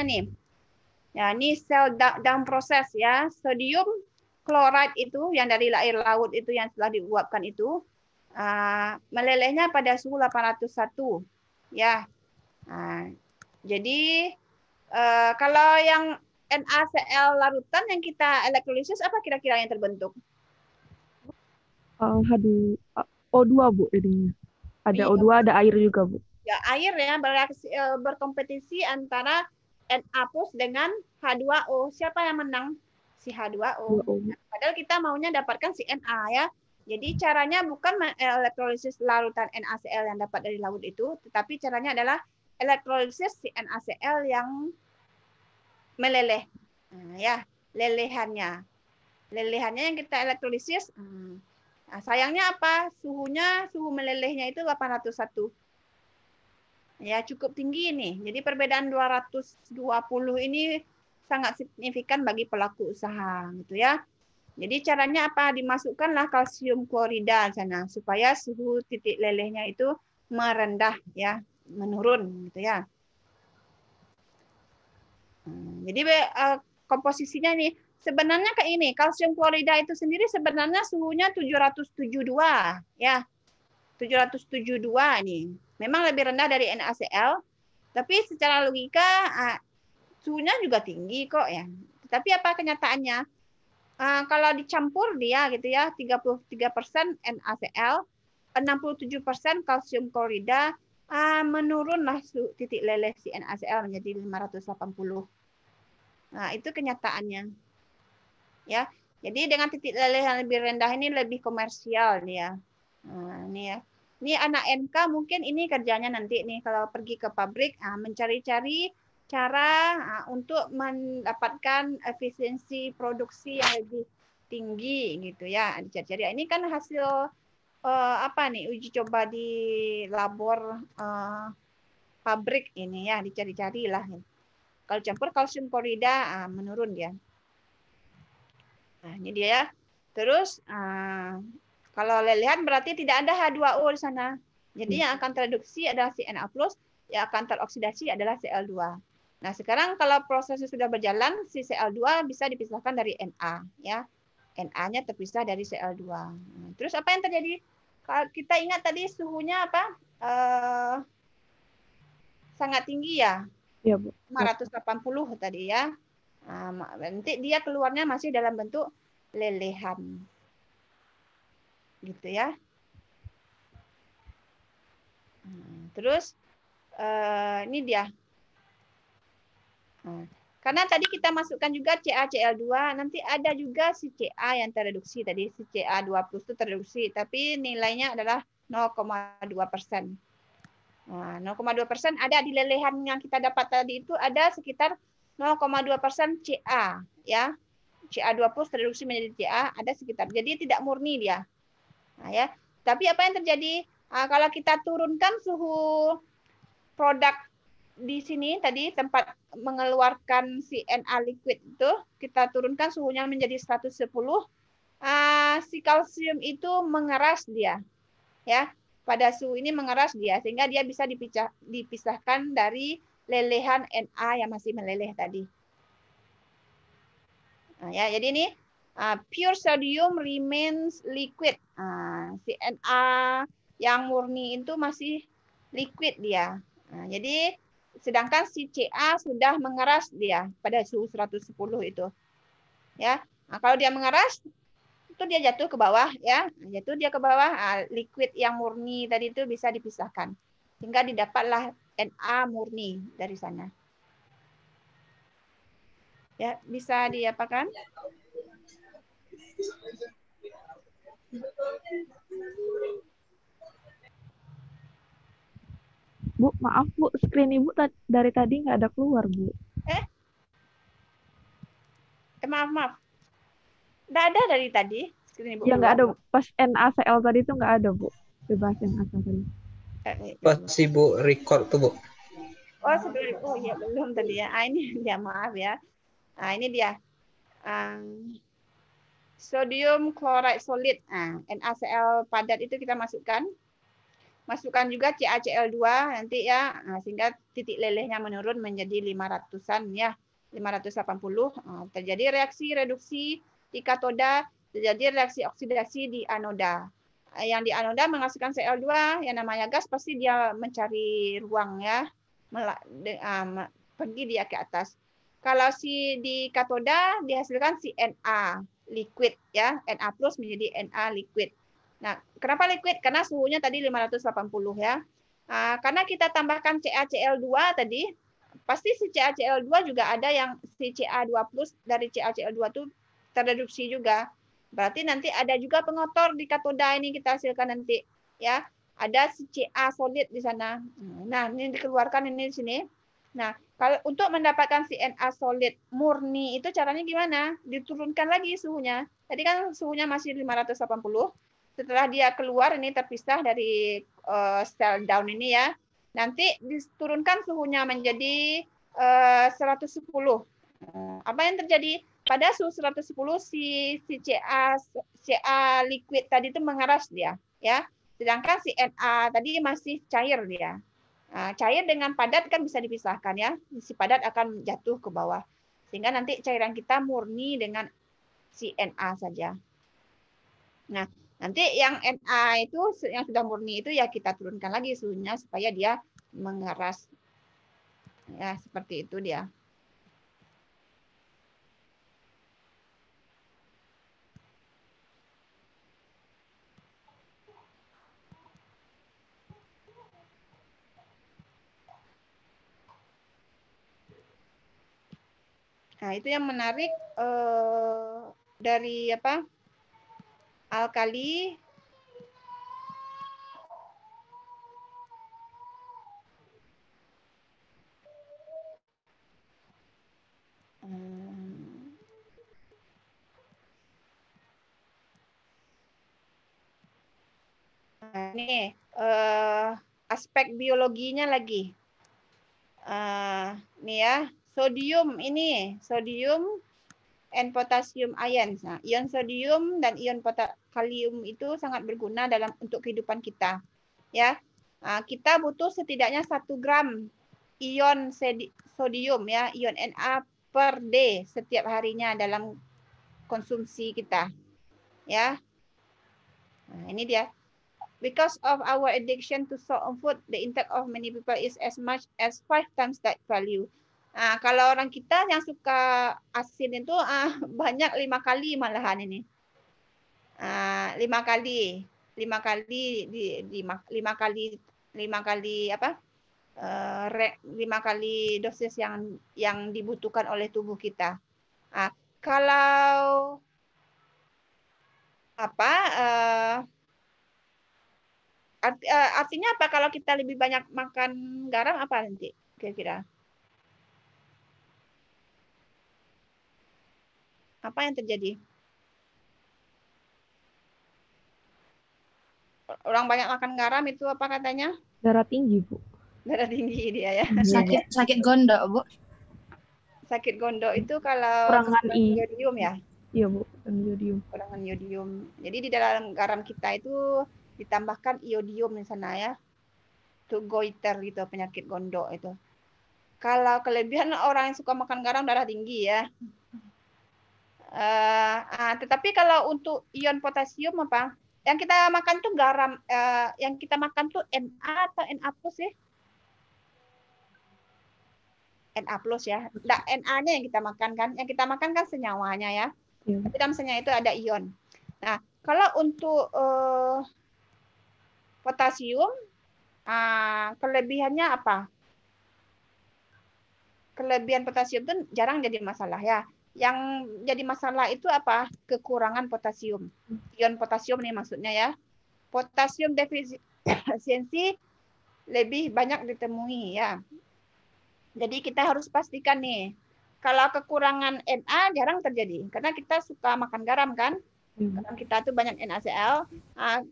nih. Ya, ini sel dalam proses ya. Sodium klorida itu yang dari air laut itu yang setelah diuapkan itu melelehnya pada suhu 801 ya. Jadi kalau yang NaCl larutan yang kita elektrolisis apa kira-kira yang terbentuk? O2 Bu jadinya. Ada Iya, O2, ada air juga Bu. ya air ya bereaksi berkompetisi antara Na plus dengan H2O. Siapa yang menang? Si H2O. Nah, padahal kita maunya dapatkan si Na ya. Jadi caranya bukan elektrolisis larutan NaCl yang dapat dari laut itu, tetapi caranya adalah elektrolisis si NaCl yang meleleh. Nah, ya, lelehannya. Lelehannya yang kita elektrolisis. Nah, sayangnya apa? Suhu melelehnya itu 801. Ya, cukup tinggi nih. Jadi perbedaan 220 ini sangat signifikan bagi pelaku usaha gitu ya. Jadi caranya apa? Dimasukkanlah kalsium klorida sana supaya suhu titik lelehnya itu merendah ya, menurun gitu ya. Jadi komposisinya nih sebenarnya kayak ini, kalsium klorida itu sendiri sebenarnya suhunya 772 ya. 772 nih. Memang lebih rendah dari NaCl, tapi secara logika suhunya juga tinggi kok ya. Tapi apa kenyataannya? Kalau dicampur dia gitu ya, 33% NaCl, 67% kalsium klorida, menurunlah titik leleh si NaCl menjadi 580. Nah, itu kenyataannya. Ya. Jadi dengan titik leleh yang lebih rendah ini lebih komersial nih ya. Nah, ini ya. Ini anak NK mungkin ini kerjanya nanti nih kalau pergi ke pabrik mencari-cari cara untuk mendapatkan efisiensi produksi yang lebih tinggi gitu ya. Dicari-cari. Ini kan hasil apa nih uji coba di labor pabrik ini ya, dicari-cari lah. Kalau campur kalsium klorida menurun dia. Nah, ini dia ya. Terus kalau lelehan berarti tidak ada H2O di sana. Jadi yang akan tereduksi adalah si Na+, yang akan teroksidasi adalah Cl2. Nah, sekarang kalau prosesnya sudah berjalan, si Cl2 bisa dipisahkan dari Na ya. Na-nya terpisah dari Cl2. Terus apa yang terjadi? Kalau kita ingat tadi suhunya apa? Sangat tinggi ya. Iya, Bu. 580 tadi ya. Nanti dia keluarnya masih dalam bentuk lelehan. Gitu ya. Terus ini dia. Karena tadi kita masukkan juga CaCl2, nanti ada juga si Ca yang tereduksi tadi, si Ca2+ itu tereduksi, tapi nilainya adalah 0,2%. Nah, 0,2% ada di lelehan yang kita dapat tadi itu ada sekitar 0,2% Ca ya. Ca2+ tereduksi menjadi Ca ada sekitar. Jadi tidak murni dia. Nah, ya. Tapi apa yang terjadi kalau kita turunkan suhu produk di sini tadi tempat mengeluarkan si Na liquid itu kita turunkan suhunya menjadi 110, si kalsium itu mengeras dia ya, pada suhu ini mengeras dia sehingga dia bisa dipisahkan dari lelehan Na yang masih meleleh tadi. Nah, ya, jadi ini pure sodium remains liquid. Si Na yang murni itu masih liquid dia. Jadi sedangkan si Ca sudah mengeras dia pada suhu 110 itu. Ya. Nah, kalau dia mengeras itu dia jatuh ke bawah ya. Jatuh dia ke bawah, liquid yang murni tadi itu bisa dipisahkan. Sehingga didapatlah Na murni dari sana. Ya, bisa diapakan? Bu, maaf Bu, screen Ibu dari tadi nggak ada keluar Bu. Maaf. Nggak ada dari tadi. Screen Ibu Ya nggak keluar. ada, pas NaCl tadi itu nggak ada Bu. Bebas NaCl tadi. Pas Ibu record tuh Bu. Oh, sebelum ya belum tadi ya. Ini dia maaf ya. Ini dia. Sodium chloride solid. NaCl padat itu kita masukkan. masukkan juga CaCl2 nanti ya, sehingga titik lelehnya menurun menjadi 500-an ya, 580. Terjadi reaksi reduksi di katoda, terjadi reaksi oksidasi di anoda. Yang di anoda menghasilkan Cl2, yang namanya gas pasti dia mencari ruang ya, pergi dia ke atas. Kalau si di katoda dihasilkan si Na liquid ya, Na plus menjadi Na liquid. Nah, kenapa liquid? Karena suhunya tadi 580 ya. Karena kita tambahkan CaCl2 tadi, pasti si CaCl2 juga ada yang si Ca2 plus dari CaCl2 itu terreduksi juga. Berarti nanti ada juga pengotor di katoda ini kita hasilkan nanti ya. Ada si Ca solid di sana. Nah, ini dikeluarkan ini di sini. Nah, kalau untuk mendapatkan si Na solid murni itu caranya gimana? Diturunkan lagi suhunya. Tadi kan suhunya masih 580. Setelah dia keluar ini terpisah dari sel down ini ya, nanti diturunkan suhunya menjadi 110. Apa yang terjadi? Pada suhu 110 si Ca liquid tadi itu mengeras dia ya. Sedangkan si Na tadi masih cair dia. Cair dengan padat kan bisa dipisahkan ya. Si padat akan jatuh ke bawah. Sehingga nanti cairan kita murni dengan si Na saja. Nah, nanti yang Na itu yang sudah murni itu ya kita turunkan lagi suhunya supaya dia mengeras. Ya, seperti itu dia. Nah, itu yang menarik dari apa? Alkali ini aspek biologinya lagi. Nih ya, sodium ini, sodium and potassium ions. Nah, ion sodium dan ion kalium itu sangat berguna dalam untuk kehidupan kita. Ya, kita butuh setidaknya 1 gram ion sodium ya, ion Na per day setiap harinya dalam konsumsi kita. Ya, nah, ini dia. Because of our addiction to salt and food, the intake of many people is as much as 5 times that value. Kalau orang kita yang suka asin itu banyak 5 kali malahan ini. 5 kali, 5 kali di 5 kali 5 kali apa? 5 kali dosis yang dibutuhkan oleh tubuh kita. Kalau apa? Artinya apa kalau kita lebih banyak makan garam apa nanti kira-kira? Apa yang terjadi? Orang banyak makan garam itu apa katanya? Darah tinggi, Bu. Darah tinggi dia ya. Sakit gondok, Bu. Sakit gondok itu kalau Kurangan iodium ya? Iya, Bu, iodium. Kurangan iodium. Jadi di dalam garam kita itu ditambahkan iodium di sana ya. Itu goiter gitu, penyakit gondok itu. Kalau kelebihan orang yang suka makan garam darah tinggi ya. Tetapi kalau untuk ion potasium apa? Yang kita makan tuh garam, yang kita makan tuh Na atau Na plus ya? Na plus ya. Nggak Na-nya yang kita makan kan? Yang kita makan kan senyawanya ya. Iya. Tapi dalam senyawa itu ada ion. Nah, kalau untuk potasium, kelebihannya apa? Kelebihan potasium itu jarang jadi masalah ya. Yang jadi masalah itu apa? Kekurangan potasium. Ion potasium nih maksudnya ya. Potasium defisiensi lebih banyak ditemui ya. Jadi kita harus pastikan nih, kalau kekurangan Na jarang terjadi karena kita suka makan garam kan. Garam kita tuh banyak NaCl.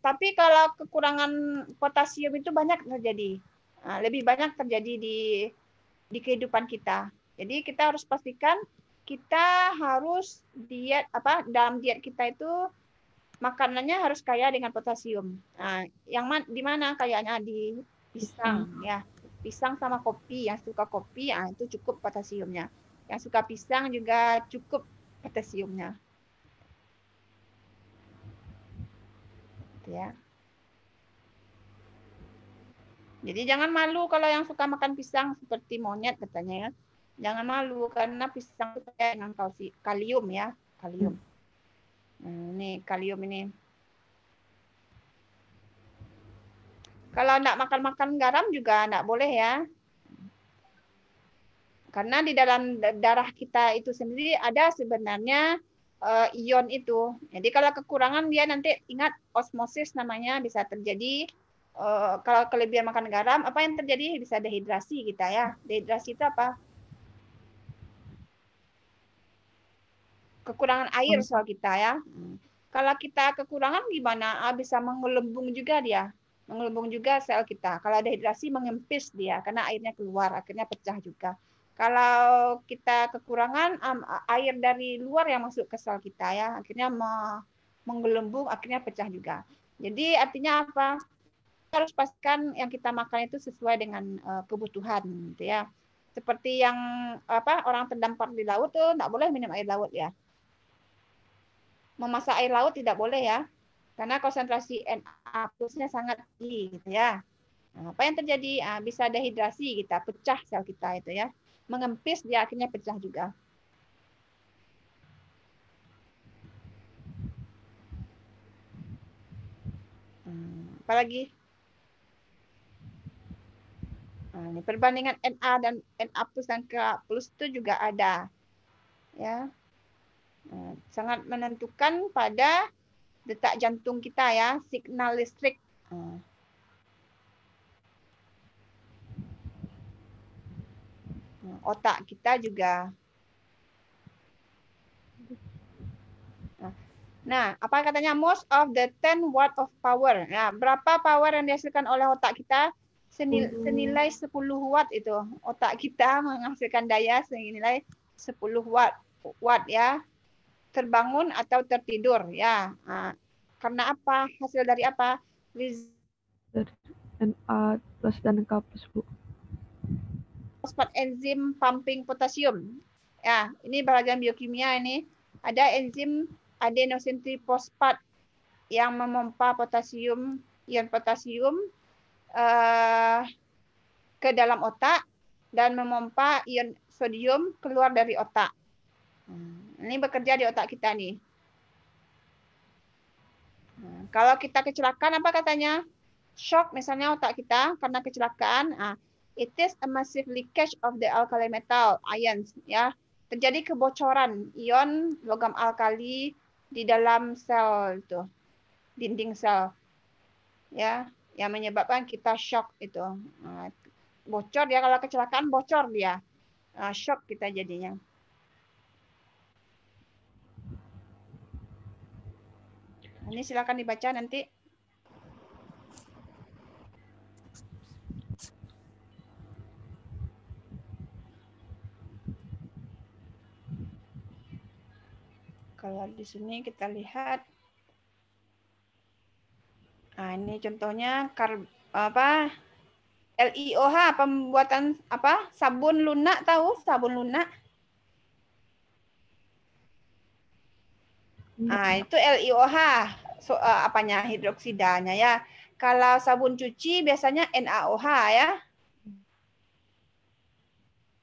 Tapi kalau kekurangan potasium itu banyak terjadi. Lebih banyak terjadi di kehidupan kita. Jadi kita harus pastikan kita harus diet dalam diet kita itu makanannya harus kaya dengan potasium. Nah, di mana kayaknya di pisang ya. Pisang sama kopi, yang suka kopi itu cukup potasiumnya. Yang suka pisang juga cukup potasiumnya. Ya. Jadi jangan malu kalau yang suka makan pisang seperti monyet katanya ya. Jangan malu karena pisang itu kaya dengan kalium ya, kalium. Ini kalium ini. Kalau enggak makan garam juga enggak boleh ya. Karena di dalam darah kita itu sendiri ada sebenarnya ion itu. Jadi kalau kekurangan dia nanti ingat osmosis namanya bisa terjadi. Kalau kelebihan makan garam, apa yang terjadi? Bisa dehidrasi kita ya. Dehidrasi itu apa? Kekurangan air soal kita ya. Kalau kita kekurangan gimana? Bisa menggelembung juga dia. Menggelembung juga sel kita. Kalau dehidrasi mengempis dia karena airnya keluar, akhirnya pecah juga. Kalau kita kekurangan air dari luar yang masuk ke sel kita ya, akhirnya menggelembung, akhirnya pecah juga. Jadi artinya apa? Kita harus pastikan yang kita makan itu sesuai dengan kebutuhan, gitu ya. Seperti yang orang terdampar di laut tuh nggak boleh minum air laut ya. Memasak air laut tidak boleh ya, karena konsentrasi Na+-nya sangat tinggi, gitu ya. Nah, apa yang terjadi? Bisa dehidrasi kita, pecah sel kita itu ya. Mengempis dia akhirnya pecah juga. Apalagi? Nah, ini perbandingan Na dan Na+ dan Ka+ itu juga ada. Ya. Sangat menentukan pada detak jantung kita ya, signal listrik. Otak kita juga. Nah, apa katanya? Most of the 10 watt of power. Nah, berapa power yang dihasilkan oleh otak kita? Senilai 10 watt itu. Otak kita menghasilkan daya senilai 10 watt ya. Terbangun atau tertidur ya. Karena apa? Hasil dari apa? Na+ dan K+, Bu. Fosfat enzim pumping potasium. Ya, ini pelajaran biokimia ini. Ada enzim adenosin trifosfat yang memompa potasium, ion potasium ke dalam otak dan memompa ion sodium keluar dari otak. Ini bekerja di otak kita nih. Kalau kita kecelakaan apa katanya? Shock misalnya otak kita karena kecelakaan. It is a massive leakage of the alkali metal ions ya. Terjadi kebocoran ion logam alkali di dalam sel itu, dinding sel. Ya, yang menyebabkan kita shock itu. Bocor dia kalau kecelakaan bocor dia. Shock kita jadinya. Ini silakan dibaca nanti. Kalau di sini kita lihat, ini contohnya LiOH pembuatan sabun lunak, tahu sabun lunak? Itu LiOH hidroksidanya ya. Kalau sabun cuci biasanya NaOH ya.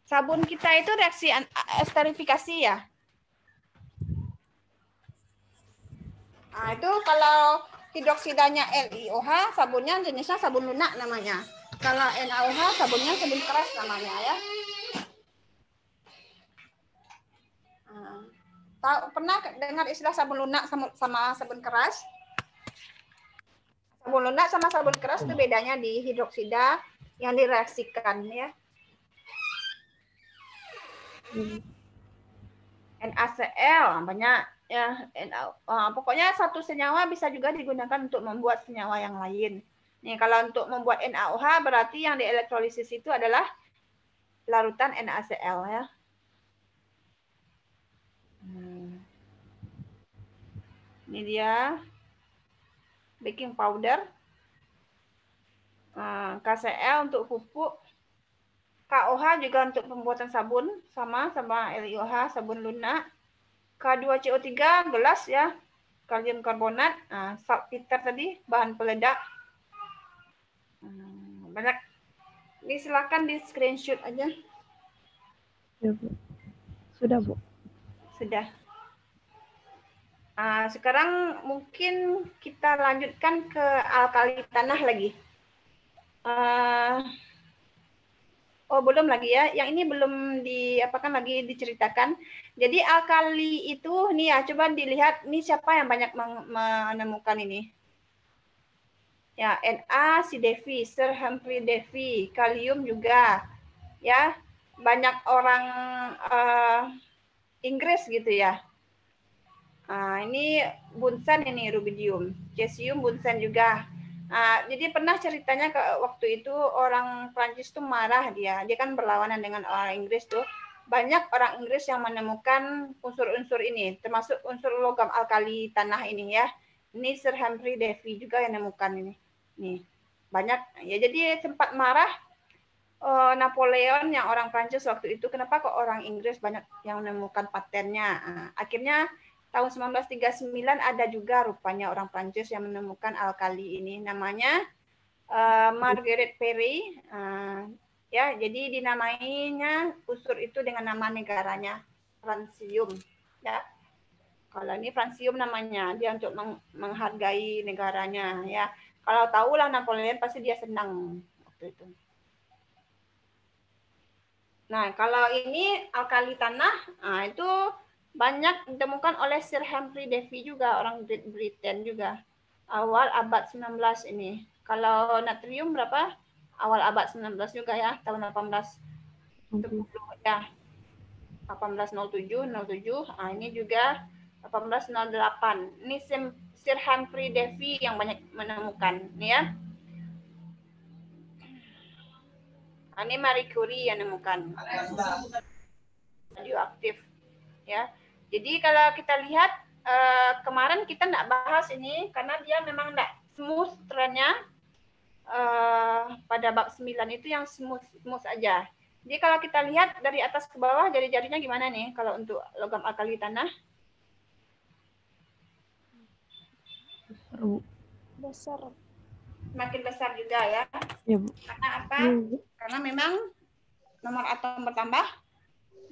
Sabun kita itu reaksi esterifikasi ya. Itu kalau hidroksidanya LiOH, sabunnya jenisnya sabun lunak namanya. Kalau NaOH, sabunnya sabun keras namanya ya. Pernah dengar istilah sabun lunak sama sabun keras? Sabun lunak sama sabun keras itu bedanya di hidroksida yang direaksikan ya. NaCl banyak ya. Pokoknya satu senyawa bisa juga digunakan untuk membuat senyawa yang lain. Nih kalau untuk membuat NaOH berarti yang dielektrolisis itu adalah larutan NaCl ya. Ini dia baking powder, KCl untuk pupuk, KOH juga untuk pembuatan sabun, sama LiOH, sabun lunak, K2CO3 gelas ya, kalium karbonat, saltpeter tadi, bahan peledak. Banyak. Ini silakan di screenshot aja. Ya, Bu. Sudah, Bu. Sudah. Sekarang mungkin kita lanjutkan ke alkali tanah lagi. Belum lagi ya. Yang ini belum lagi diceritakan. Jadi alkali itu nih ya, coba dilihat nih siapa yang banyak menemukan ini. Ya, Na si Davy, Sir Humphrey Davy, kalium juga. Ya, banyak orang Inggris gitu ya. Ini Bunsen ini rubidium, cesium Bunsen juga. Jadi pernah ceritanya waktu itu orang Prancis tuh marah dia kan berlawanan dengan orang Inggris tuh. Banyak orang Inggris yang menemukan unsur-unsur ini, termasuk unsur logam alkali tanah ini ya. Ini Sir Humphrey Davy juga yang menemukan ini. Nih, banyak ya. Jadi sempat marah Napoleon yang orang Prancis waktu itu, kenapa kok orang Inggris banyak yang menemukan patennya. Akhirnya tahun 1939 ada juga rupanya orang Prancis yang menemukan alkali ini, namanya Margaret Perry. Ya, jadi dinamainya unsur itu dengan nama negaranya, francium. Ya, kalau ini francium namanya, dia untuk menghargai negaranya. Ya, kalau tahulah Napoleon pasti dia senang waktu itu. Nah, kalau ini alkali tanah, itu banyak ditemukan oleh Sir Humphrey Davy juga, orang Great Britain juga. Awal abad 19 ini. Kalau natrium berapa? Awal abad 19 juga ya, tahun 1810 ya. 1807, 07. Ini juga 1808. Ini Sir Humphrey Davy yang banyak menemukan, nih ya. Ini Marie Curie yang menemukan radioaktif ya. Jadi kalau kita lihat kemarin kita nggak bahas ini karena dia memang nggak smooth trennya. Pada bab 9 itu yang smooth aja. Jadi kalau kita lihat dari atas ke bawah jari-jarinya gimana nih kalau untuk logam alkali tanah? Besar. Semakin besar juga ya. Ya, Bu. Karena apa? Ya, Bu. Karena memang nomor atom bertambah,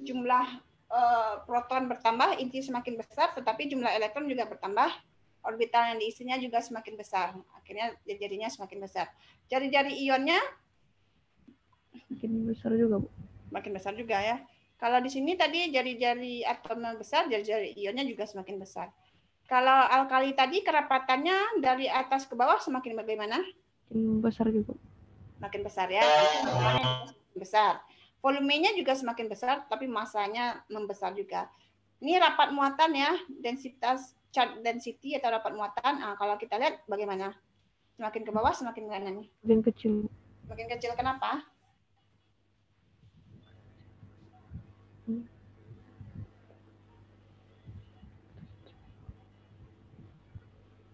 jumlah proton bertambah, inti semakin besar, tetapi jumlah elektron juga bertambah, orbital yang diisinya juga semakin besar. Akhirnya jari-jarinya semakin besar. Jari-jari ionnya makin besar juga, Bu. Makin besar juga ya. Kalau di sini tadi jari-jari atomnya besar, jari-jari ionnya juga semakin besar. Kalau alkali tadi kerapatannya dari atas ke bawah semakin bagaimana? Makin besar juga. Makin besar ya. Semakin besar. Volumenya juga semakin besar, tapi masanya membesar juga. Ini rapat muatan ya, densitas charge density atau rapat muatan. Kalau kita lihat bagaimana? Semakin ke bawah, semakin ke kanan nih. Makin kecil. Makin kecil kenapa?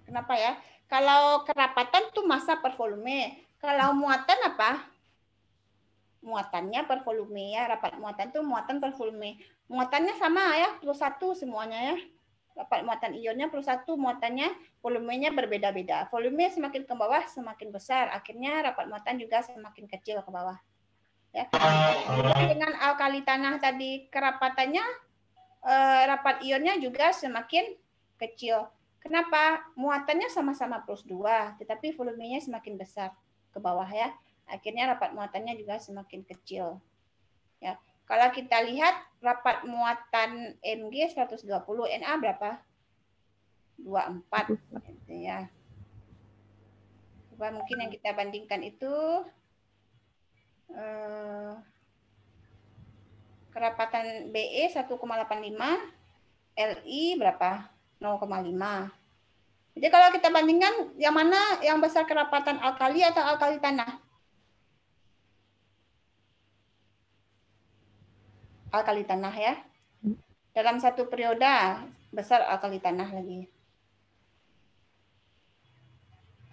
Kenapa ya? Kalau kerapatan tuh massa per volume. Kalau muatan apa? Muatannya per volume ya. Rapat muatan tuh muatan per volume. Muatannya sama ya, +1 semuanya ya. Rapat muatan ionnya +1, muatannya, volumenya berbeda-beda. Volume semakin ke bawah semakin besar. Akhirnya rapat muatan juga semakin kecil ke bawah. Ya. Dengan alkali tanah tadi kerapatannya, rapat ionnya juga semakin kecil. Kenapa? Muatannya sama-sama +2, tetapi volumenya semakin besar ke bawah ya. Akhirnya rapat muatannya juga semakin kecil. Ya. Kalau kita lihat rapat muatan Mg 120, Na berapa? 24 gitu ya. Coba mungkin yang kita bandingkan itu kerapatan Be 1,85, Li berapa? 0,5. Jadi kalau kita bandingkan yang mana yang besar kerapatan alkali atau alkali tanah? Alkali tanah ya. Dalam satu periode besar alkali tanah lagi.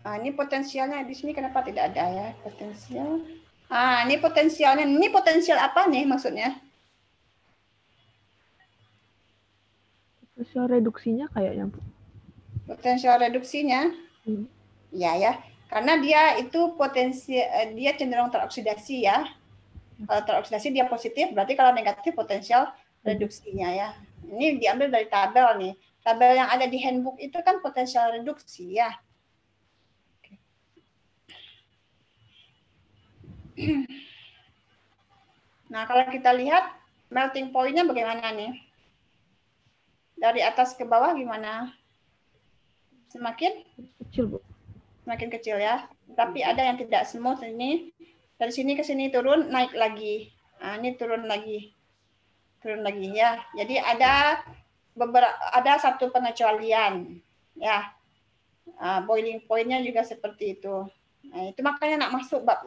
Ini potensialnya di sini kenapa tidak ada ya potensial? Ini potensialnya. Ini potensial apa nih maksudnya? Potensial reduksinya kayaknya, Bu. Potensial reduksinya? Ya. Karena dia itu dia cenderung teroksidasi ya. Kalau teroksidasi dia positif, berarti kalau negatif potensial reduksinya ya. Ini diambil dari tabel nih. Tabel yang ada di handbook itu kan potensial reduksi ya. Nah, kalau kita lihat melting point-nya bagaimana nih? Dari atas ke bawah gimana? Semakin Kecil, Bu. semakin kecil ya. Tapi ada yang tidak smooth ini. Dari sini ke sini turun, naik lagi. Ini turun lagi. Turun lagi ya. Jadi ada satu pengecualian ya. Boiling point-nya juga seperti itu. Nah, itu makanya nak masuk bab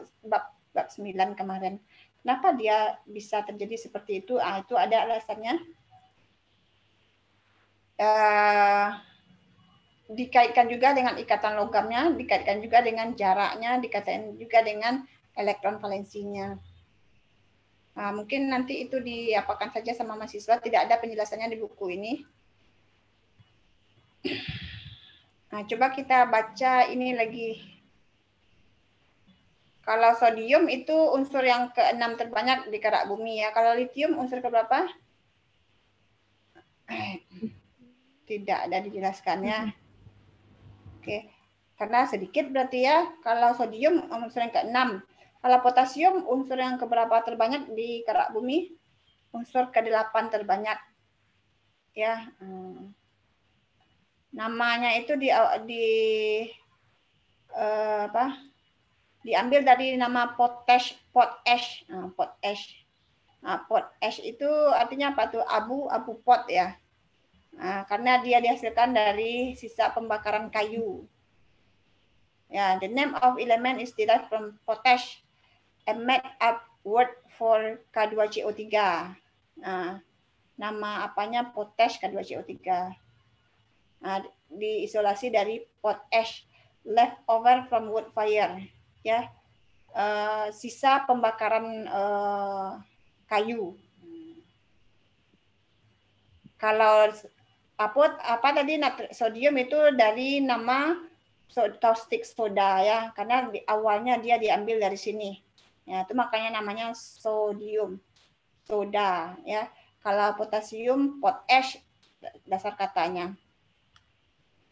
9 kemarin. Kenapa dia bisa terjadi seperti itu? Itu ada alasannya. Dikaitkan juga dengan ikatan logamnya, dikaitkan juga dengan jaraknya, dikaitkan juga dengan elektron valensinya. Mungkin nanti itu diapakan saja sama mahasiswa, tidak ada penjelasannya di buku ini. Coba kita baca ini lagi. Kalau sodium itu unsur yang ke-6 terbanyak di kerak bumi ya. Kalau litium unsur ke berapa? Tidak ada dijelaskannya. Oke. Karena sedikit berarti ya. Kalau sodium unsur yang ke-6. Kalau potasium unsur yang keberapa terbanyak di kerak bumi? Unsur ke-8 terbanyak. Ya. Namanya itu diambil dari nama potash. Potash itu artinya apa tuh? Abu pot ya. Karena dia dihasilkan dari sisa pembakaran kayu. The name of element is derived from potash, a made up word for K2CO3. Nama apanya potash K2CO3. Diisolasi dari potash, leftover from wood fire. Ya, sisa pembakaran kayu. Kalau apa tadi sodium itu dari nama caustic soda ya, karena awalnya dia diambil dari sini. Ya, itu makanya namanya sodium soda ya. Kalau potasium potash dasar katanya.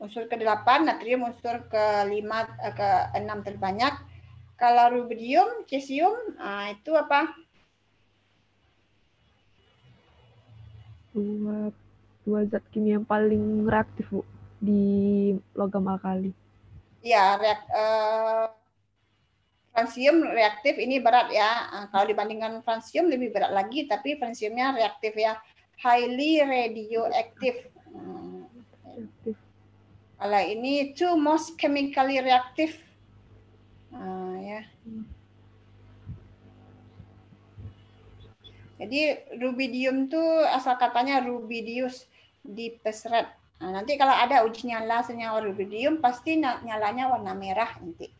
Unsur ke-8 natrium unsur ke-5 ke-6 terbanyak. Kalau rubidium, cesium itu apa? Dua zat kimia yang paling reaktif, Bu, di logam alkali. Ya, fransium reaktif ini berat ya. Kalau dibandingkan fransium lebih berat lagi, tapi fransiumnya reaktif ya. Highly radioactive. Kalau ini two most chemically reactive. Ya. Jadi rubidium tuh asal katanya rubidius dipesret. Nanti kalau ada uji nyala senyawa rubidium pasti nyalanya warna merah nanti.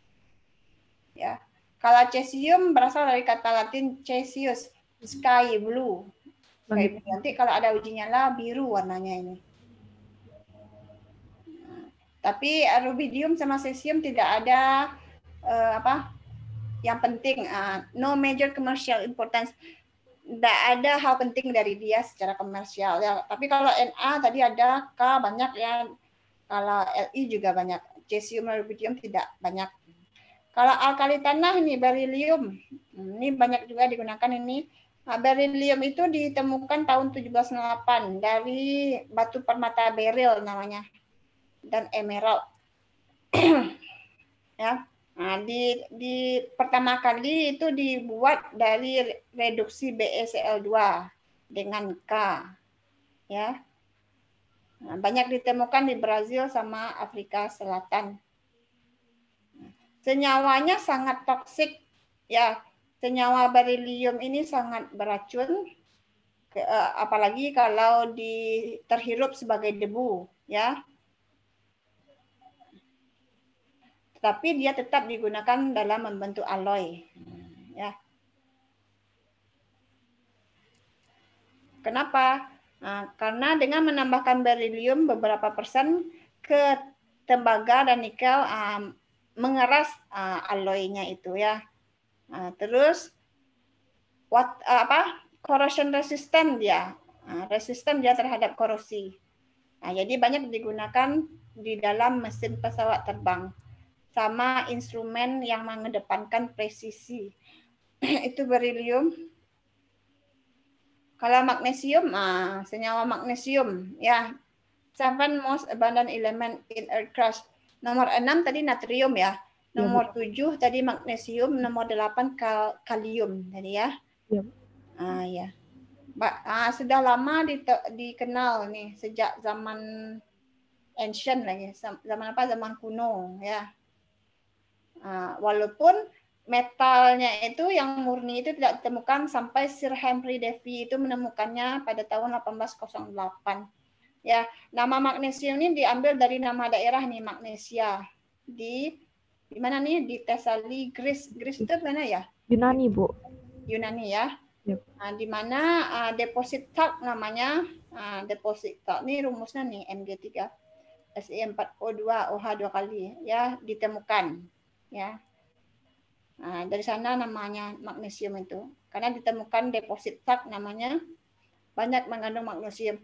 Ya. Kalau cesium berasal dari kata Latin cesius, sky blue. Sky blue. Nanti kalau ada uji nyala biru warnanya ini. Tapi rubidium sama cesium tidak ada yang penting, no major commercial importance. Tidak ada hal penting dari dia secara komersial ya. Tapi kalau Na tadi ada, K banyak ya. Kalau Li juga banyak. Cesium dan rubidium tidak banyak. Kalau alkali tanah ini berilium. Ini banyak juga digunakan ini. Berilium itu ditemukan tahun 1708 dari batu permata beril namanya. Dan emerald. Ya. Di pertama kali itu dibuat dari reduksi BeCl2 dengan K. Ya. Banyak ditemukan di Brazil sama Afrika Selatan. Senyawanya sangat toksik. Ya, senyawa berilium ini sangat beracun, apalagi kalau terhirup sebagai debu. Ya. tetapi dia tetap digunakan dalam membentuk alloy. Ya. Kenapa? Nah, karena dengan menambahkan berilium beberapa persen ke tembaga dan nikel mengeras alloynya itu ya. Terus corrosion resistant dia. Resisten dia terhadap korosi. Jadi banyak digunakan di dalam mesin pesawat terbang. Sama instrumen yang mengedepankan presisi. Itu berilium. Kalau magnesium, senyawa magnesium ya. 7 most abundant element in aircraft. Nomor 6 tadi natrium ya. Nomor 7 tadi magnesium, nomor 8 kalium tadi ya. Ya. Sudah lama dikenal nih sejak zaman ancient lagi, zaman apa? Zaman kuno ya. Walaupun metalnya itu yang murni itu tidak ditemukan sampai Sir Humphrey Davy itu menemukannya pada tahun 1808. Ya, nama magnesium ini diambil dari nama daerah nih, Magnesia. Di mana nih? Di Thessaly, Greece. Greece itu mana ya? Yunani, Bu. Yunani ya. Yep. Di mana deposit talc namanya. Deposit talc ini rumusnya nih Mg3 Se4O2 OH 2 kali ya ditemukan ya. Dari sana namanya magnesium itu. Karena ditemukan deposit talc namanya banyak mengandung magnesium.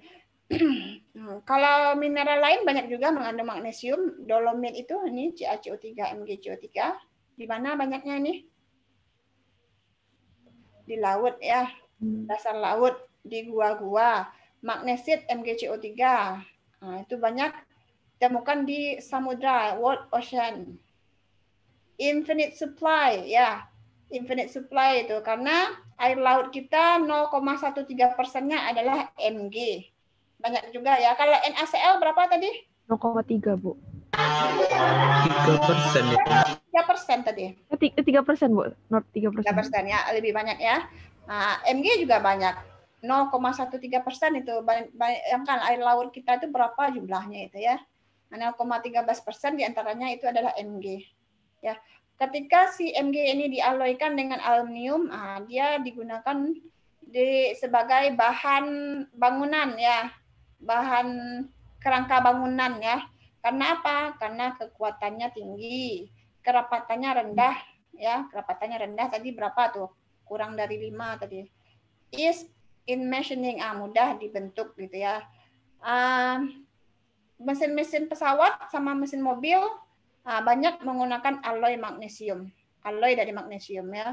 Kalau mineral lain banyak juga mengandung magnesium. Dolomit itu ini CaCO3, MgCO3. Di mana banyaknya ini? Di laut ya, dasar laut, di gua-gua. Magnesit MgCO3. Itu banyak ditemukan di samudra, world ocean. Infinite supply ya. Infinite supply itu karena air laut kita 0,13%-nya adalah Mg. Banyak juga ya. Kalau NaCl berapa tadi? 0,3, Bu. 3% ya. 3% tadi. 3%, Bu. 3%. 3% ya, lebih banyak ya. Mg juga banyak. 0,13% itu bayangkan air laut kita itu berapa jumlahnya itu ya. 0,13% diantaranya itu adalah Mg. Ya, ketika si Mg ini dialloykan dengan aluminium, dia digunakan sebagai bahan bangunan ya. Bahan kerangka bangunan ya. Karena apa? Karena kekuatannya tinggi, kerapatannya rendah ya. Kerapatannya rendah tadi berapa tuh? Kurang dari 5 tadi. Is in machining, mudah dibentuk gitu ya. Mesin-mesin pesawat sama mesin mobil banyak menggunakan alloy magnesium. Alloy dari magnesium ya.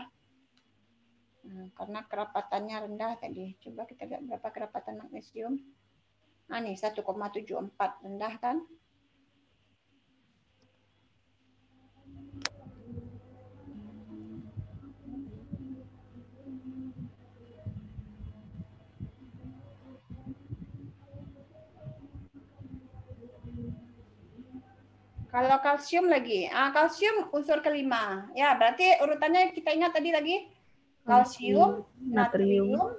Karena kerapatannya rendah tadi. Coba kita lihat berapa kerapatan magnesium. Nih 1,74 rendah kan? Kalau kalsium lagi, kalsium unsur kelima. Ya, berarti urutannya kita ingat tadi lagi. Kalsium, natrium,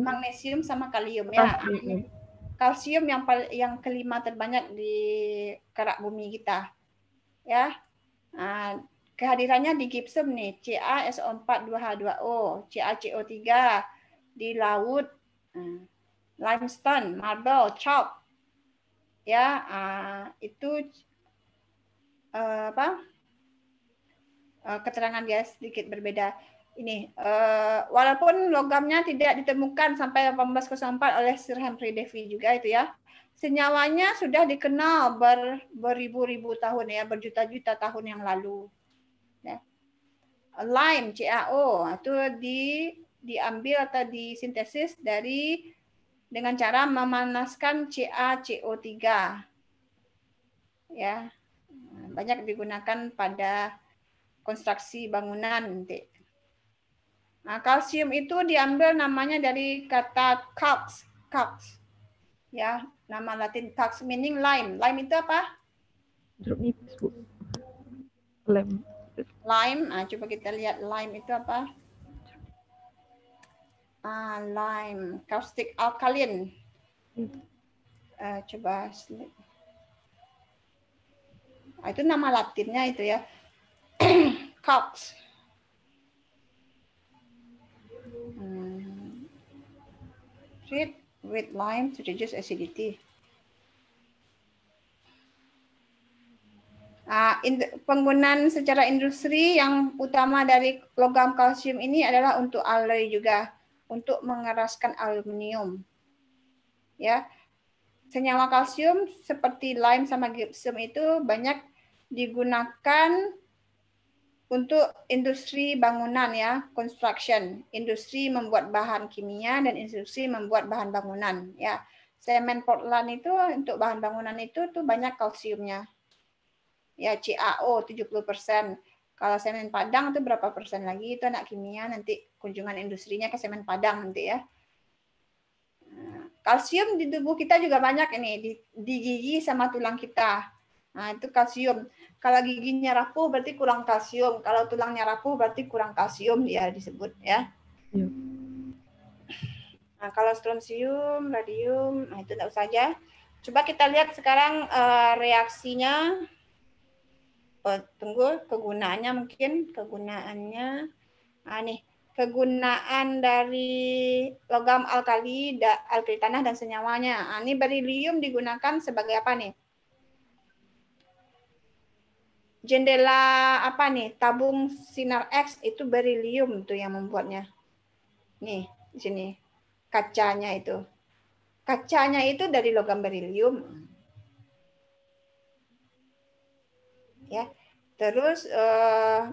magnesium sama kalium ya. Kalsium yang kelima terbanyak di kerak bumi kita. Ya. Kehadirannya di gipsum nih, CaSO4 2H2O, CaCO3 di laut, limestone, marble, chalk. Ya, itu keterangan dia sedikit berbeda. Ini walaupun logamnya tidak ditemukan sampai 1804 oleh Sir Humphrey Davy juga itu ya. Senyawanya sudah dikenal beribu-ribu tahun ya, berjuta-juta tahun yang lalu. Ya. Lime CaO itu diambil atau disintesis dengan cara memanaskan CaCO3. Ya. Banyak digunakan pada konstruksi bangunan nanti. Kalsium itu diambil namanya dari kata calx. Ya, nama Latin calx meaning lime. Lime itu apa? Jeruk nipis, Bu. Lime. Coba kita lihat lime itu apa? Lime, caustic alkaline. Coba Itu nama latinnya itu ya. Calx. Treat with lime to reduce acidity. Penggunaan secara industri yang utama dari logam kalsium ini adalah untuk alloy juga, untuk mengeraskan aluminium. Ya, senyawa kalsium seperti lime sama gypsum itu banyak digunakan untuk industri bangunan ya, construction, industri membuat bahan kimia dan industri membuat bahan bangunan ya. Semen Portland itu untuk bahan bangunan itu tuh banyak kalsiumnya. Ya, CaO 70%. Kalau semen Padang itu berapa persen lagi, itu anak kimia nanti kunjungan industrinya ke semen Padang nanti ya. Kalsium di tubuh kita juga banyak ini, di gigi sama tulang kita. Nah, itu kalsium. Kalau giginya rapuh berarti kurang kalsium. Kalau tulangnya rapuh berarti kurang kalsium ya disebut ya. Nah, kalau strontium, radium, nah itu enggak usah aja. Coba kita lihat sekarang reaksinya. Tunggu, kegunaannya mungkin, kegunaannya. Nah, nih, kegunaan dari logam alkali, alkali tanah dan senyawanya. Nah, ini berilium digunakan sebagai apa nih? Jendela apa nih? Tabung sinar X itu berilium tuh yang membuatnya. Nih, di sini kacanya itu. Kacanya itu dari logam berilium. Ya. Terus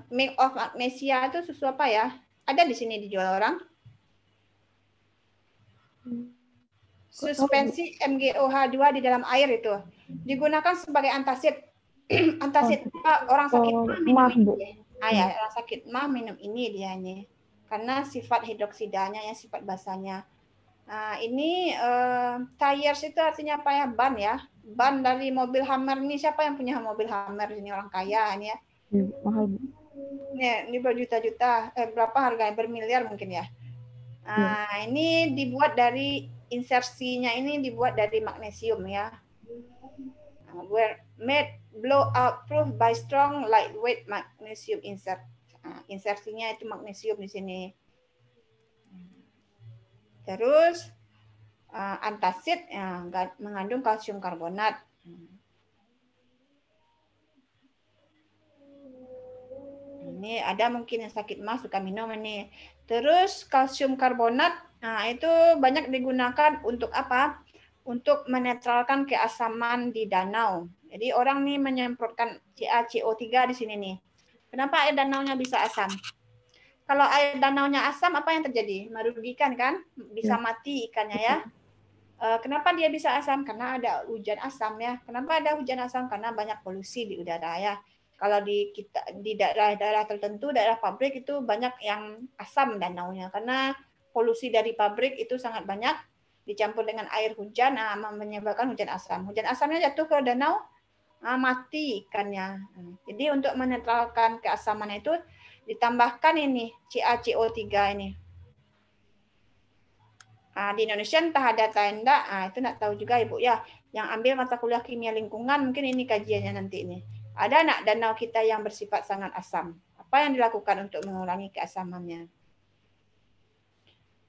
mix of magnesia itu susu apa ya? Ada di sini dijual orang. Suspensi MgOH2 di dalam air itu digunakan sebagai antasid. Antasid orang sakit mah minum ini. Ya, orang sakit mah minum ini dia nih. Karena sifat hidroksidanya ya, sifat basanya. Nah, ini tires itu artinya apa ya? Ban ya. Ban dari mobil Hummer ini, siapa yang punya mobil Hummer ini, orang kaya ini ya. Mahal, Bu. Ini berjuta-juta, berapa harganya? Bermiliar mungkin ya. Nah, ini dibuat dari insersinya ini dibuat dari magnesium ya. Were made blowout proof by strong lightweight magnesium insert. Insersinya itu magnesium di sini. Terus antasid ya, mengandung kalsium karbonat. Ini ada mungkin yang sakit mah suka minum ini. Terus kalsium karbonat, nah itu banyak digunakan untuk apa? Untuk menetralkan keasaman di danau. Jadi orang nih menyemprotkan CaCO3 di sini nih. Kenapa air danaunya bisa asam? Kalau air danaunya asam, apa yang terjadi? Merugikan kan? Bisa mati ikannya ya. Kenapa dia bisa asam? Karena ada hujan asam ya. Kenapa ada hujan asam? Karena banyak polusi di udara ya. Kalau di daerah-daerah tertentu, daerah pabrik itu banyak yang asam danaunya karena polusi dari pabrik itu sangat banyak dicampur dengan air hujan, menyebabkan hujan asam. Hujan asamnya jatuh ke danau, mati ikannya. Jadi untuk menetralkan keasaman itu ditambahkan ini CaCO3 ini. Di Indonesia entah ada atau enggak, itu enggak tahu juga Ibu ya. Yang ambil mata kuliah kimia lingkungan mungkin ini kajiannya nanti ini. Ada enggak danau kita yang bersifat sangat asam? Apa yang dilakukan untuk mengurangi keasamannya?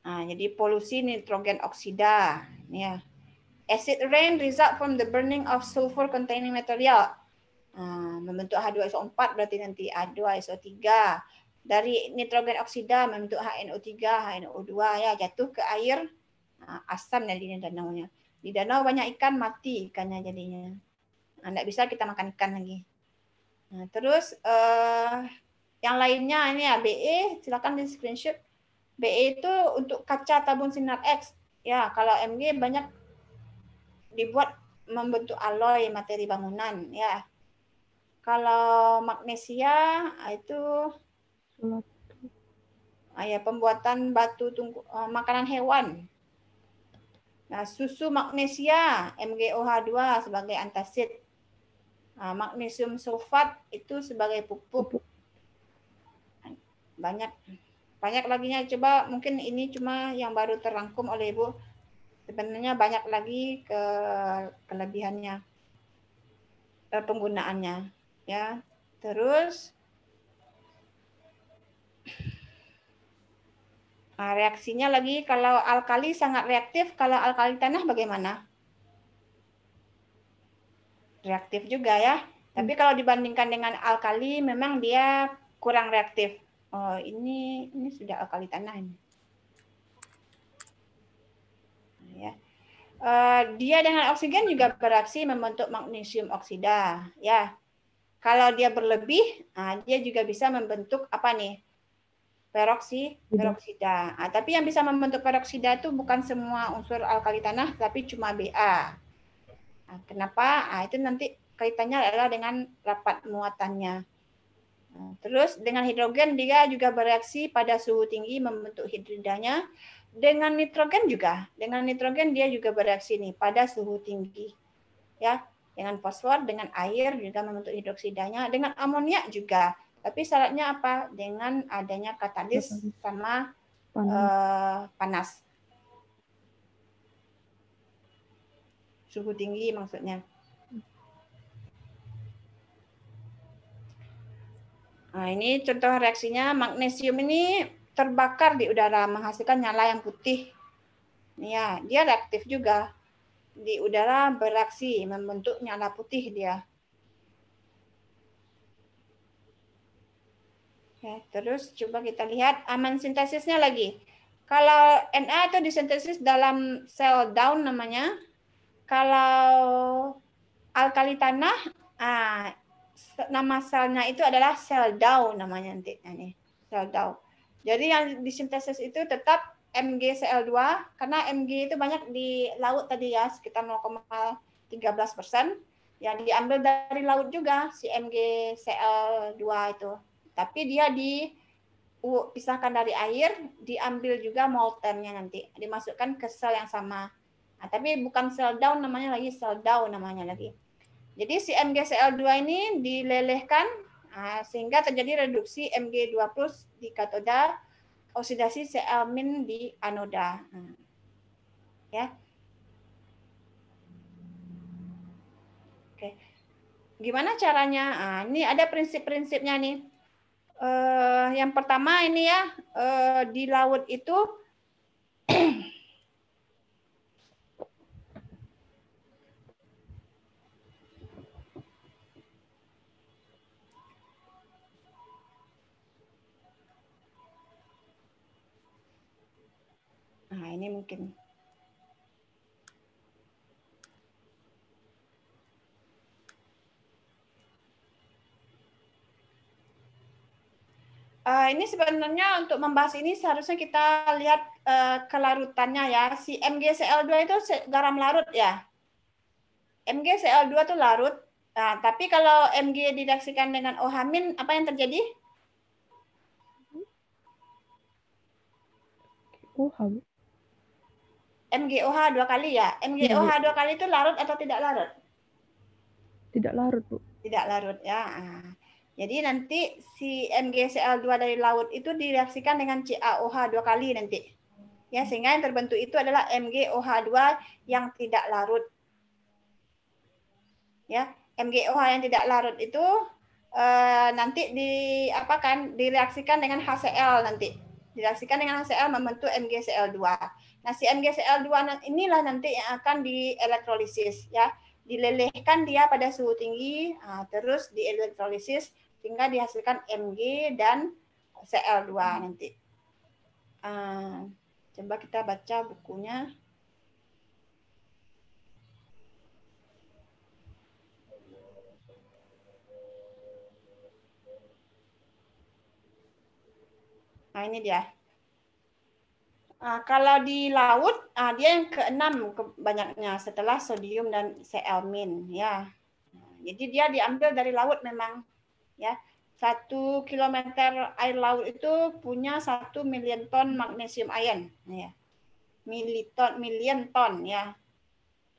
Jadi polusi nitrogen oksida, ya. Acid rain result from the burning of sulfur containing material. Membentuk H2SO4 berarti nanti H2SO3. Dari nitrogen oksida membentuk HNO3, HNO2 ya, jatuh ke air, asam jadinya danaunya. Di danau banyak ikan, mati ikannya jadinya. Nggak bisa kita makan ikan lagi. Nah, terus yang lainnya ini ya BE, silakan di screenshot. BE itu untuk kaca tabung sinar X. Ya, kalau Mg banyak dibuat membentuk alloy materi bangunan ya. Kalau magnesia itu ya pembuatan batu makanan hewan. Nah, susu magnesia MgOH2 sebagai antasid. Magnesium sulfat itu sebagai pupuk. Banyak laginya, coba mungkin ini cuma yang baru terangkum oleh Ibu. Sebenarnya banyak lagi kelebihannya, penggunaannya. Ya, terus reaksinya lagi kalau alkali sangat reaktif, kalau alkali tanah bagaimana? Reaktif juga ya. Tapi kalau dibandingkan dengan alkali memang dia kurang reaktif. Oh, ini sudah alkali tanah ini. Ya. Dia dengan oksigen juga bereaksi membentuk magnesium oksida, ya. Kalau dia berlebih, dia juga bisa membentuk apa nih? Peroksida. Tapi yang bisa membentuk peroksida itu bukan semua unsur alkali tanah, tapi cuma Ba. Kenapa? Itu nanti kaitannya adalah dengan rapat muatannya. Terus dengan hidrogen dia juga bereaksi pada suhu tinggi membentuk hidridanya. Dengan nitrogen juga. Dengan nitrogen dia juga bereaksi nih pada suhu tinggi. Ya, dengan fosfor, dengan air juga membentuk hidroksidanya, dengan amonia juga. Tapi syaratnya apa? Dengan adanya katalis sama panas. Suhu tinggi maksudnya. Nah, ini contoh reaksinya, magnesium ini terbakar di udara menghasilkan nyala yang putih. Ya, dia reaktif juga. Di udara bereaksi membentuk nyala putih dia. Ya, terus coba kita lihat aman sintesisnya lagi. Kalau Na itu disintesis dalam sel down namanya. Kalau alkali tanah, nama selnya itu adalah sel down namanya nanti. Ini sel down. Jadi yang disintesis itu tetap MgCl2 karena Mg itu banyak di laut tadi ya, sekitar 0,13%. Yang diambil dari laut juga si MgCl2 itu. Tapi dia dipisahkan dari air, diambil juga moltennya nanti, dimasukkan ke sel yang sama. Tapi bukan sel down namanya lagi, sel down namanya lagi. Jadi si MgCl2 ini dilelehkan sehingga terjadi reduksi Mg2+ di katoda, oksidasi Cl- di anoda. Ya. Oke. Gimana caranya? Ini ada prinsip-prinsipnya nih. Yang pertama ini ya, di laut itu ini mungkin ini sebenarnya untuk membahas ini seharusnya kita lihat kelarutannya ya. Si MgCl2 itu garam larut ya. MgCl2 itu larut. Nah, tapi kalau Mg direaksikan dengan OH- apa yang terjadi? OH. MgOH 2 kali ya. MgOH 2 kali itu larut atau tidak larut? Tidak larut, Bu. Tidak larut ya. Jadi nanti si MgCl2 dari laut itu direaksikan dengan CaOH 2 kali nanti. Ya, sehingga yang terbentuk itu adalah MgOH2 yang tidak larut. Ya, MgOH yang tidak larut itu nanti direaksikan dengan HCl nanti. Direaksikan dengan HCl membentuk MgCl2. Nah, si MgCl2 inilah nanti yang akan dielektrolisis ya. Dilelehkan dia pada suhu tinggi, terus dielektrolisis sehingga dihasilkan Mg dan Cl2 nanti. Coba kita baca bukunya. Nah, ini dia. Kalau di laut, dia yang ke-6 banyaknya setelah sodium dan Cl-. Ya. Jadi dia diambil dari laut memang. Ya. 1 kilometer air laut itu punya 1 million ton magnesium ion. Ya. Million ton ya.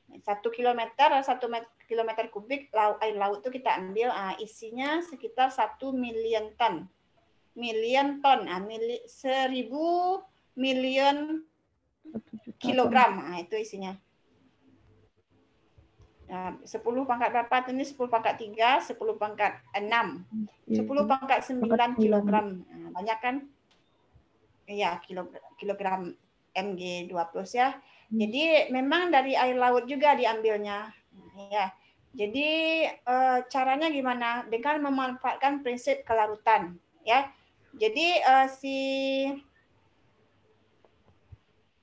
1 kilometer, 1 kilometer kubik air laut itu kita ambil, isinya sekitar 1 million ton. Million ton, 1000 million kilogram, itu isinya. Nah, 10 pangkat berapa ini? 10 pangkat 3, 10 pangkat 6, 10 pangkat 9 kilogram. Nah, banyak kan? Iya, kilogram Mg2+ ya. Jadi memang dari air laut juga diambilnya. Ya. Jadi caranya gimana? Dengan memanfaatkan prinsip kelarutan, ya. Jadi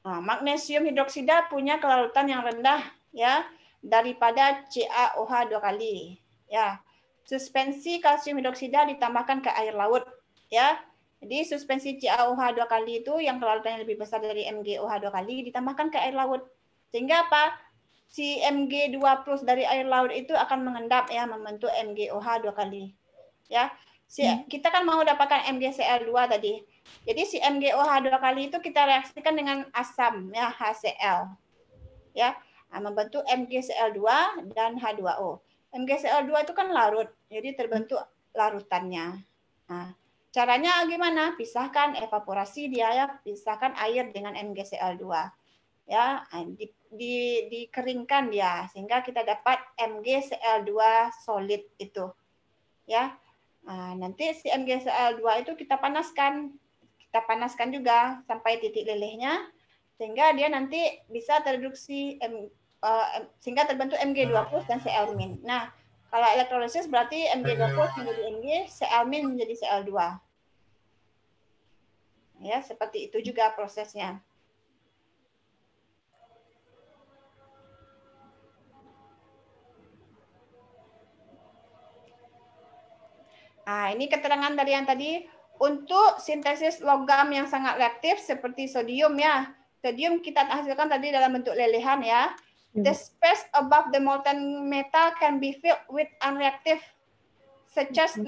magnesium hidroksida punya kelarutan yang rendah, ya, daripada CaOH 2 kali, ya. Suspensi kalsium hidroksida ditambahkan ke air laut, ya. Jadi suspensi CaOH 2 kali itu yang kelarutannya lebih besar dari MgOH 2 kali ditambahkan ke air laut. Sehingga apa? Si Mg2+ dari air laut itu akan mengendap, ya, membentuk MgOH 2 kali. Ya. Kita kan mau dapatkan MgCl2 tadi. Jadi si MgOH 2 kali itu kita reaksikan dengan asam, ya, HCl. Ya, membentuk MgCl2 dan H2O. MgCl2 itu kan larut, jadi terbentuk larutannya. Nah, caranya gimana? Pisahkan, evaporasi dia, ya, pisahkan air dengan MgCl2. Ya, dikeringkan dia sehingga kita dapat MgCl2 solid itu. Ya. Nah, nanti si MgCl2 itu kita panaskan juga sampai titik lelehnya sehingga dia nanti bisa tereduksi sehingga terbentuk Mg2+ dan Cl-. Nah, kalau elektrolisis berarti Mg2+ menjadi Mg, Cl- menjadi Cl2. Ya, seperti itu juga prosesnya. Nah, ini keterangan dari yang tadi. Untuk sintesis logam yang sangat reaktif seperti sodium, ya. Sodium kita hasilkan tadi dalam bentuk lelehan, ya. The space above the molten metal can be filled with unreactive such as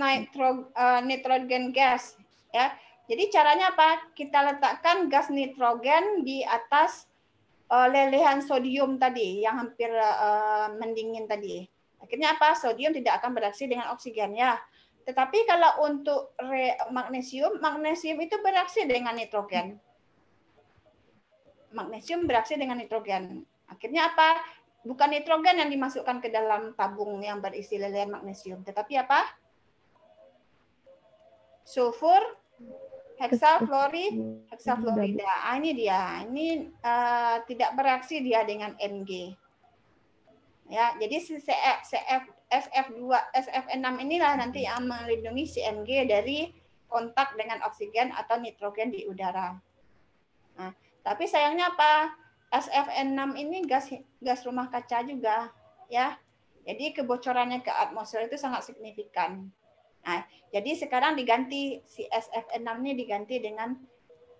nitrogen gas, ya. Jadi caranya apa? Kita letakkan gas nitrogen di atas lelehan sodium tadi yang hampir mendingin tadi. Akhirnya apa? Sodium tidak akan bereaksi dengan oksigen, ya. Tetapi kalau untuk magnesium itu bereaksi dengan nitrogen. Magnesium bereaksi dengan nitrogen. Akhirnya apa? Bukan nitrogen yang dimasukkan ke dalam tabung yang berisi lelehan magnesium, tetapi apa? Sulfur, heksafluorida. Ini dia. Ini tidak bereaksi dia dengan Mg. Ya, jadi si SF6 inilah nanti yang melindungi si Mg dari kontak dengan oksigen atau nitrogen di udara. Nah, tapi sayangnya apa? SF6 ini gas rumah kaca juga, ya. Jadi kebocorannya ke atmosfer itu sangat signifikan. Nah, jadi sekarang diganti si SF6 ini diganti dengan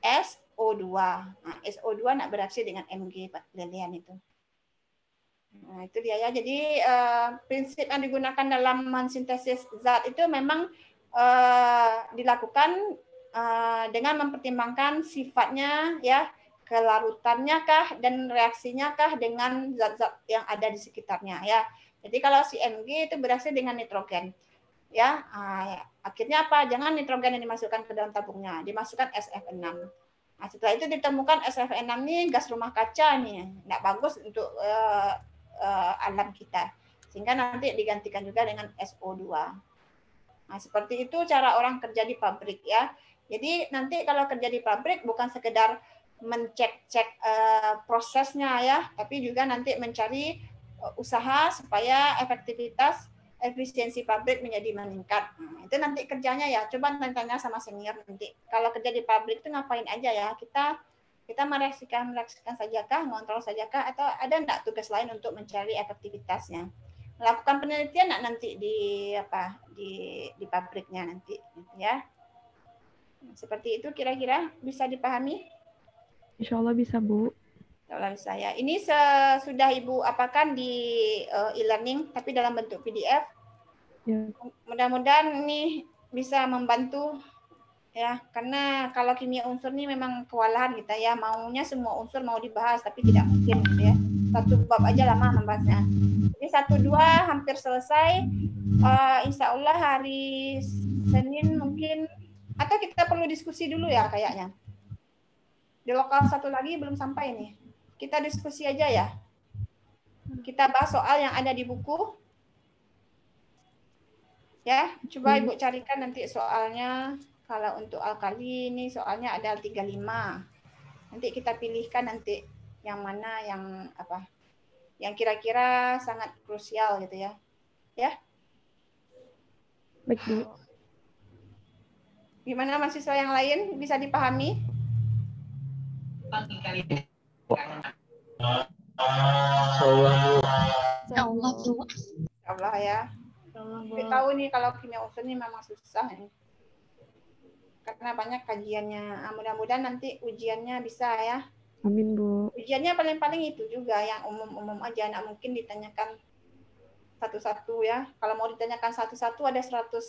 SO2. Nah, SO2 nak bereaksi dengan Mg lelehan itu. Nah, itu dia, ya. Jadi prinsip yang digunakan dalam mensintesis zat itu memang dilakukan dengan mempertimbangkan sifatnya, ya, kelarutannya kah dan reaksinya kah dengan zat-zat yang ada di sekitarnya, ya. Jadi kalau si Mg itu bereaksi dengan nitrogen, ya. Akhirnya apa? Jangan nitrogen yang dimasukkan ke dalam tabungnya, dimasukkan SF6. Nah, setelah itu ditemukan SF6 ini gas rumah kaca nih, nggak bagus untuk alam kita, sehingga nanti digantikan juga dengan SO2. Nah, seperti itu cara orang kerja di pabrik, ya. Jadi nanti kalau kerja di pabrik bukan sekedar mencek prosesnya, ya, tapi juga nanti mencari usaha supaya efisiensi pabrik menjadi meningkat. Nah, itu nanti kerjanya, ya. Coba tanya sama senior nanti. Kalau kerja di pabrik itu ngapain aja, ya? Kita mereaksikan sajakah, ngontrol sajakah, atau ada enggak tugas lain untuk mencari efektivitasnya? Melakukan penelitian enggak nanti di pabriknya nanti, ya. Seperti itu kira-kira bisa dipahami? Insya Allah bisa, Bu. Kalau saya ini sudah Ibu apakan di e-learning tapi dalam bentuk PDF. Ya. Mudah-mudahan ini bisa membantu, ya, karena kalau kimia unsur ini memang kewalahan kita, ya, maunya semua unsur mau dibahas tapi tidak mungkin, gitu, ya. Satu bab aja lama membahasnya. Jadi 1-2 hampir selesai. Insya Allah hari Senin mungkin, atau kita perlu diskusi dulu, ya, kayaknya. Di lokal satu lagi belum sampai nih. Kita diskusi aja, ya. Kita bahas soal yang ada di buku. Ya, coba Ibu carikan nanti soalnya. Kalau untuk alkali ini soalnya ada 35. Nanti kita pilihkan nanti yang mana yang apa? Yang kira-kira sangat krusial gitu ya. Ya. Baik, Bu. Gimana mahasiswa yang lain bisa dipahami? Allah, Bu. Allah ya. Tapi tahu nih kalau kimia unsur ini memang susah nih. Karena banyak kajiannya. Mudah-mudahan nanti ujiannya bisa ya. Amin, Bu. Ujiannya paling-paling itu juga yang umum-umum aja. Nggak mungkin ditanyakan satu-satu ya. Kalau mau ditanyakan satu-satu ada 100